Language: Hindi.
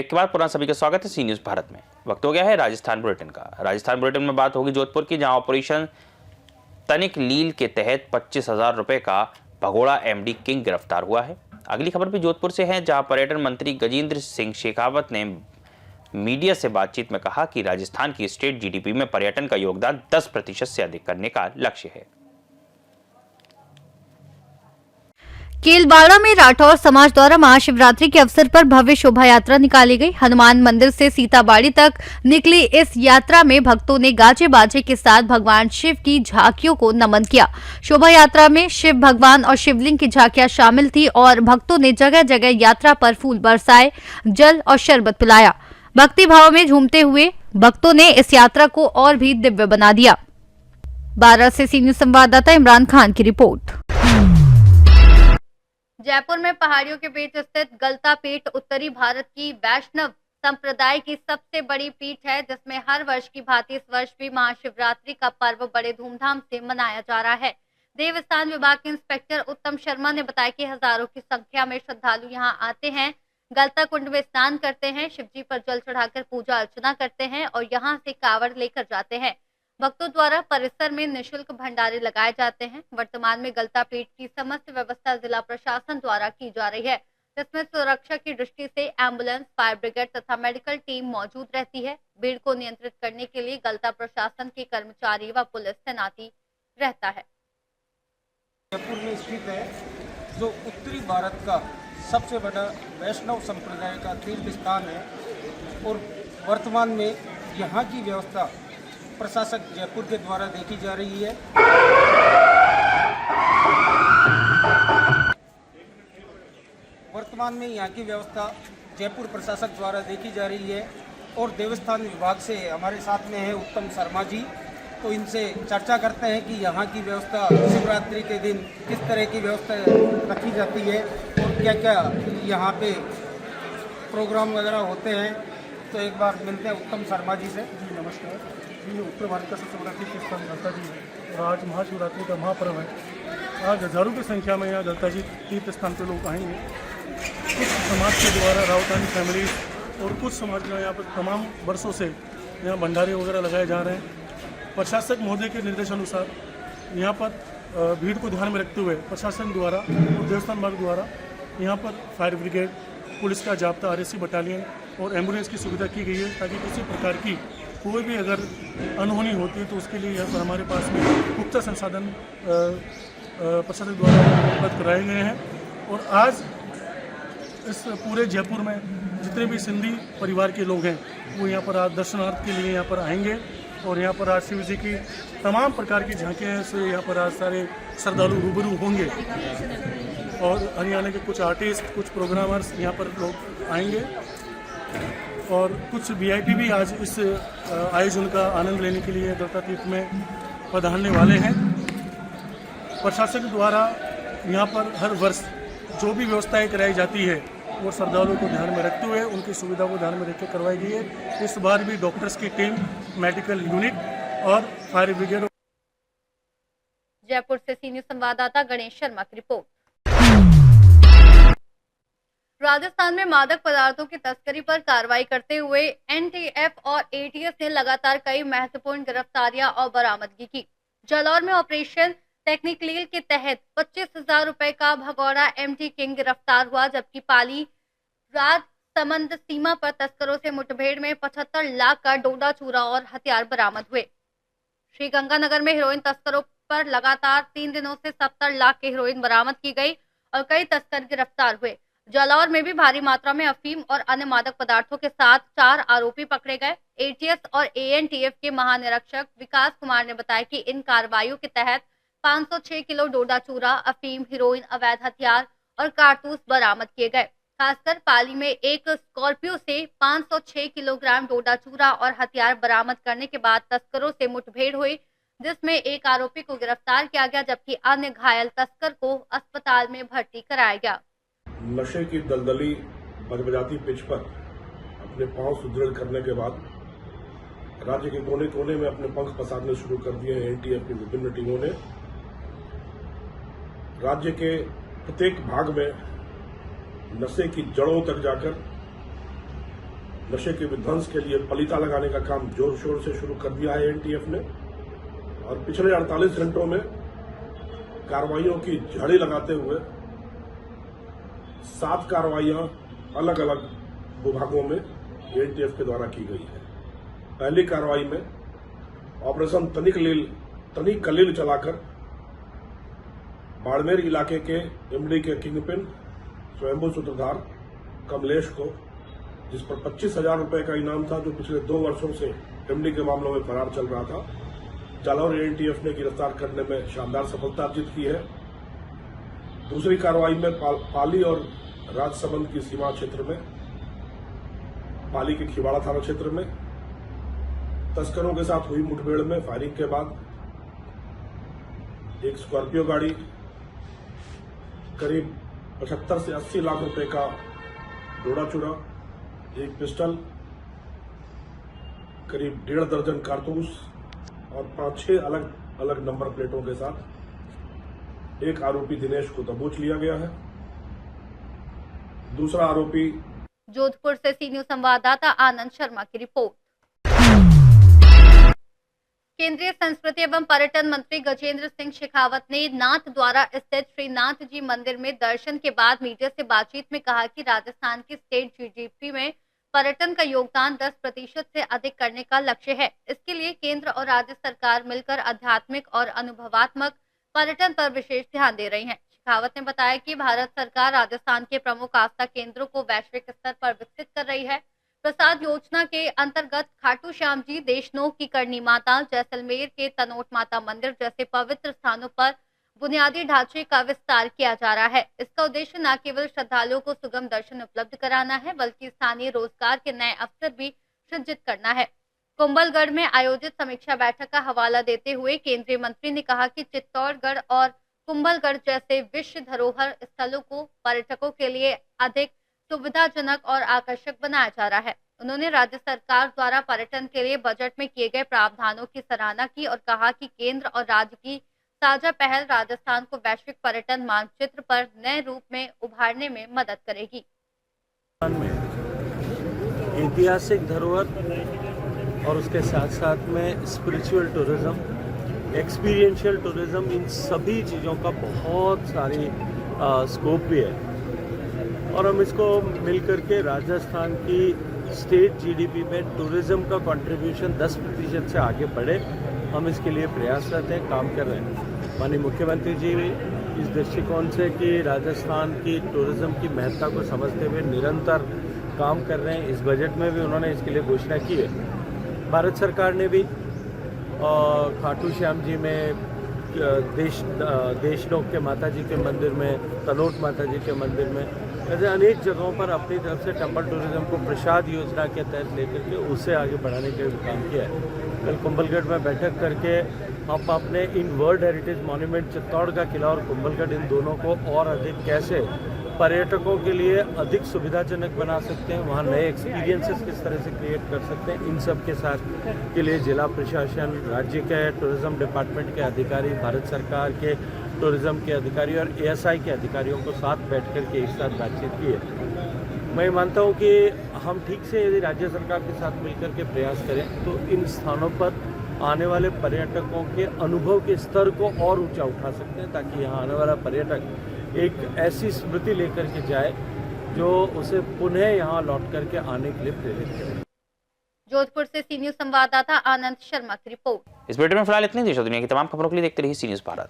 ब्रेक के बाद पुनः सभी का स्वागत है सी न्यूज भारत में। वक्त हो गया है राजस्थान बुलेटिन का। राजस्थान बुलेटिन में बात होगी जोधपुर की, जहां ऑपरेशन तनिक लील के तहत 25,000 रुपए का भगोड़ा एमडी किंग गिरफ्तार हुआ है। अगली खबर भी जोधपुर से है, जहां पर्यटन मंत्री गजेंद्र सिंह शेखावत ने मीडिया से बातचीत में कहा कि राजस्थान की स्टेट जीडीपी में पर्यटन का योगदान 10% से अधिक करने का लक्ष्य है। केलवाड़ा में राठौर समाज द्वारा महाशिवरात्रि के अवसर पर भव्य शोभा यात्रा निकाली गई। हनुमान मंदिर से सीताबाड़ी तक निकली इस यात्रा में भक्तों ने गाजे बाजे के साथ भगवान शिव की झांकियों को नमन किया। शोभा यात्रा में शिव भगवान और शिवलिंग की झांकियां शामिल थी और भक्तों ने जगह जगह यात्रा पर फूल बरसाए, जल और शरबत पिलाया। भक्ति भाव में झूमते हुए भक्तों ने इस यात्रा को और भी दिव्य बना दिया। 12 से सी न्यूज संवाददाता इमरान खान की रिपोर्ट। जयपुर में पहाड़ियों के बीच स्थित गलता पीठ उत्तरी भारत की वैष्णव संप्रदाय की सबसे बड़ी पीठ है, जिसमें हर वर्ष की भांति इस वर्ष भी महाशिवरात्रि का पर्व बड़े धूमधाम से मनाया जा रहा है। देवस्थान विभाग के इंस्पेक्टर उत्तम शर्मा ने बताया कि हजारों की संख्या में श्रद्धालु यहां आते हैं, गलता कुंड में स्नान करते हैं, शिवजी पर जल चढ़ाकर पूजा अर्चना करते हैं और यहां से कावड़ लेकर जाते हैं। भक्तों द्वारा परिसर में निःशुल्क भंडारे लगाए जाते हैं। वर्तमान में गलता पीठ की समस्त व्यवस्था जिला प्रशासन द्वारा की जा रही है, जिसमें सुरक्षा की दृष्टि से एम्बुलेंस, फायर ब्रिगेड तथा मेडिकल टीम मौजूद रहती है। भीड़ को नियंत्रित करने के लिए गलता प्रशासन के कर्मचारी व पुलिस तैनाती रहता है। जयपुर में स्थित है, जो उत्तरी भारत का सबसे बड़ा वैष्णव संप्रदाय का तीर्थ स्थान है और वर्तमान में यहाँ की व्यवस्था प्रशासक जयपुर के द्वारा देखी जा रही है। वर्तमान में यहाँ की व्यवस्था जयपुर प्रशासक द्वारा देखी जा रही है और देवस्थान विभाग से हमारे साथ में है उत्तम शर्मा जी, तो इनसे चर्चा करते हैं कि यहाँ की व्यवस्था शिवरात्रि के दिन किस तरह की व्यवस्था रखी जाती है और क्या क्या यहाँ पे प्रोग्राम वगैरह होते हैं। तो एक बार मिलते हैं उत्तम शर्मा जी से। जी नमस्कार। ये उत्तर भारत का सबसे बड़ा तीर्थ स्थान गलता जी है और आज महाशिवरात्रि का महापर्व है। आज हजारों की संख्या में यहाँ गलता जी तीर्थ स्थान पे लोग आएंगे। कुछ समाज के द्वारा रावतानी फैमिली और कुछ समाज में यहाँ पर तमाम वर्षों से यहाँ भंडारे वगैरह लगाए जा रहे हैं। प्रशासक महोदय के निर्देशानुसार यहाँ पर भीड़ को ध्यान में रखते हुए प्रशासन द्वारा और देवस्थान विभाग द्वारा यहाँ पर फायर ब्रिगेड, पुलिस का जाब्ता, आरएसी बटालियन और एम्बुलेंस की सुविधा की गई है, ताकि किसी प्रकार की कोई भी अगर अनहोनी होती है तो उसके लिए यहाँ पर हमारे पास में पुख्ता संसाधन प्रशासन द्वारा उपलब्ध कराए गए हैं। और आज इस पूरे जयपुर में जितने भी सिंधी परिवार के लोग हैं वो यहाँ पर आज दर्शनार्थ के लिए यहाँ पर आएंगे और यहाँ पर आज शिव जी की तमाम प्रकार की झांकियाँ से यहाँ पर आज सारे श्रद्धालु रूबरू होंगे और हरियाणा के कुछ आर्टिस्ट, कुछ प्रोग्रामर्स यहाँ पर लोग आएंगे और कुछ वीआईपी भी आज इस आयोजन का आनंद लेने के लिए गलता तीर्थ में पधारने वाले हैं। प्रशासन द्वारा यहाँ पर हर वर्ष जो भी व्यवस्थाएं कराई जाती है वो श्रद्धालुओं को ध्यान में रखते हुए उनकी सुविधा को ध्यान में रखकर करवाई गई है। इस बार भी डॉक्टर्स की टीम, मेडिकल यूनिट और फायर ब्रिगेड। जयपुर से सी न्यूज संवाददाता गणेश शर्मा की रिपोर्ट। राजस्थान में मादक पदार्थों की तस्करी पर कार्रवाई करते हुए एनटीएफ और एटीएस ने लगातार कई महत्वपूर्ण गिरफ्तारियां और बरामदगी की। जालौर में ऑपरेशन टेक्निकलील के तहत 25,000 रुपए का भगोड़ा एमडी किंग गिरफ्तार हुआ, जबकि पाली राजसमंद सीमा पर तस्करों से मुठभेड़ में 75 लाख का डोडा चूरा और हथियार बरामद हुए। श्रीगंगानगर में हेरोइन तस्करों पर लगातार 3 दिनों से 70 लाख की हेरोइन बरामद की गई और कई तस्कर गिरफ्तार हुए। जालौर में भी भारी मात्रा में अफीम और अन्य मादक पदार्थों के साथ 4 आरोपी पकड़े गए। एटीएस और एएनटीएफ के महानिरीक्षक विकास कुमार ने बताया कि इन कार्रवाइयों के तहत 506 किलो डोडा चूरा, अफीम, हेरोइन, अवैध हथियार और कारतूस बरामद किए गए। खासकर पाली में एक स्कॉर्पियो से 506 किलोग्राम डोडा चूरा और हथियार बरामद करने के बाद तस्करों से मुठभेड़ हुई, जिसमें एक आरोपी को गिरफ्तार किया गया, जबकि अन्य घायल तस्कर को अस्पताल में भर्ती कराया गया। नशे की दलदली बजबजाती पिच पर अपने पांव सुदृढ़ करने के बाद राज्य के कोने कोने में अपने पंख पसारने शुरू कर दिए हैं एनटीएफ की विभिन्न टीमों ने। राज्य के प्रत्येक भाग में नशे की जड़ों तक जाकर नशे के विध्वंस के लिए पलीता लगाने का काम जोर शोर से शुरू कर दिया है एनटीएफ ने। और पिछले 48 घंटों में कार्रवाइयों की झड़ी लगाते हुए 7 कार्रवाइयां अलग अलग विभागों में एनटीएफ के द्वारा की गई है। पहली कार्रवाई में ऑपरेशन तनिक कलील चलाकर बाड़मेर इलाके के एमडी के किंगपिन स्वयंभू सूत्रधार कमलेश को, जिस पर 25,000 रुपए का इनाम था, जो पिछले 2 वर्षों से एमडी के मामलों में फरार चल रहा था, जालौर एनटीएफ ने गिरफ्तार करने में शानदार सफलता अर्जित की है। दूसरी कार्रवाई में पाली और राजसमंद की सीमा क्षेत्र में, पाली के खिवाड़ा थाना क्षेत्र में तस्करों के साथ हुई मुठभेड़ में फायरिंग के बाद एक स्कॉर्पियो गाड़ी, करीब 75 से 80 लाख रुपए का डोडा चूरा, एक पिस्टल, करीब 1.5 दर्जन कारतूस और 5-6 अलग अलग नंबर प्लेटों के साथ एक आरोपी दिनेश को दबोच लिया गया है। दूसरा आरोपी जोधपुर से सी न्यूज संवाददाता आनंद शर्मा की रिपोर्ट। केंद्रीय संस्कृति एवं पर्यटन मंत्री गजेंद्र सिंह शेखावत ने नाथ द्वारा स्थित श्री नाथ जी मंदिर में दर्शन के बाद मीडिया से बातचीत में कहा कि राजस्थान की स्टेट जीडीपी में पर्यटन का योगदान 10% से अधिक करने का लक्ष्य है। इसके लिए केंद्र और राज्य सरकार मिलकर आध्यात्मिक और अनुभवात्मक पर्यटन पर विशेष ध्यान दे रही है। शेखावत ने बताया कि भारत सरकार राजस्थान के प्रमुख आस्था केंद्रों को वैश्विक स्तर पर विकसित कर रही है। प्रसाद योजना के अंतर्गत खाटू श्याम जी, देशनोक की करनी माता, जैसलमेर के तनोट माता मंदिर जैसे पवित्र स्थानों पर बुनियादी ढांचे का विस्तार किया जा रहा है। इसका उद्देश्य न केवल श्रद्धालुओं को सुगम दर्शन उपलब्ध कराना है, बल्कि स्थानीय रोजगार के नए अवसर भी सृजित करना है। कुंभलगढ़ में आयोजित समीक्षा बैठक का हवाला देते हुए केंद्रीय मंत्री ने कहा कि चित्तौड़गढ़ और कुंभलगढ़ जैसे विश्व धरोहर स्थलों को पर्यटकों के लिए अधिक सुविधाजनक और आकर्षक बनाया जा रहा है। उन्होंने राज्य सरकार द्वारा पर्यटन के लिए बजट में किए गए प्रावधानों की सराहना की और कहा कि केंद्र और राज्य की साझा पहल राजस्थान को वैश्विक पर्यटन मानचित्र पर नए रूप में उभारने में मदद करेगी। ऐतिहासिक धरोहर और उसके साथ साथ में स्पिरिचुअल टूरिज्म, एक्सपीरियंशियल टूरिज्म, इन सभी चीज़ों का बहुत सारी स्कोप भी है और हम इसको मिलकर के राजस्थान की स्टेट जीडीपी में टूरिज्म का कंट्रीब्यूशन 10% से आगे बढ़े, हम इसके लिए प्रयासरत हैं, काम कर रहे हैं। माननीय मुख्यमंत्री जी इस दृष्टिकोण से कि राजस्थान की टूरिज्म की महत्ता को समझते हुए निरंतर काम कर रहे हैं। इस बजट में भी उन्होंने इसके लिए घोषणा की है। भारत सरकार ने भी खाटू श्याम जी में, देशनोक के माता जी के मंदिर में, तनोट माता जी के मंदिर में, ऐसे अनेक जगहों पर अपनी तरफ से टेम्पल टूरिज्म को प्रसाद योजना के तहत लेकर के उससे आगे बढ़ाने के लिए काम किया है। कल कुंभलगढ़ में बैठक करके हम अपने in world heritage monument Chittor का किला और कुंभलगढ़, इन दोनों को और अधिक कैसे पर्यटकों के लिए अधिक सुविधाजनक बना सकते हैं, वहाँ नए एक्सपीरियंसेस किस तरह से क्रिएट कर सकते हैं, इन सब के साथ के लिए जिला प्रशासन, राज्य के टूरिज्म डिपार्टमेंट के अधिकारी, भारत सरकार के टूरिज्म के अधिकारी और एएसआई के अधिकारियों को साथ बैठ कर के एक साथ बातचीत की है। मैं मानता हूँ कि हम ठीक से यदि राज्य सरकार के साथ मिलकर के प्रयास करें तो इन स्थानों पर आने वाले पर्यटकों के अनुभव के स्तर को और ऊंचा उठा सकते हैं, ताकि यहाँ आने वाला पर्यटक एक ऐसी स्मृति लेकर के जाए जो उसे पुनः यहाँ लौट करके आने के लिए प्रेरित करे। जोधपुर से सी न्यूज संवाददाता आनंद शर्मा की रिपोर्ट। इस बुलेटिन में फिलहाल इतनी। देश और दुनिया की तमाम खबरों के लिए देखते रहिए सी न्यूज भारत।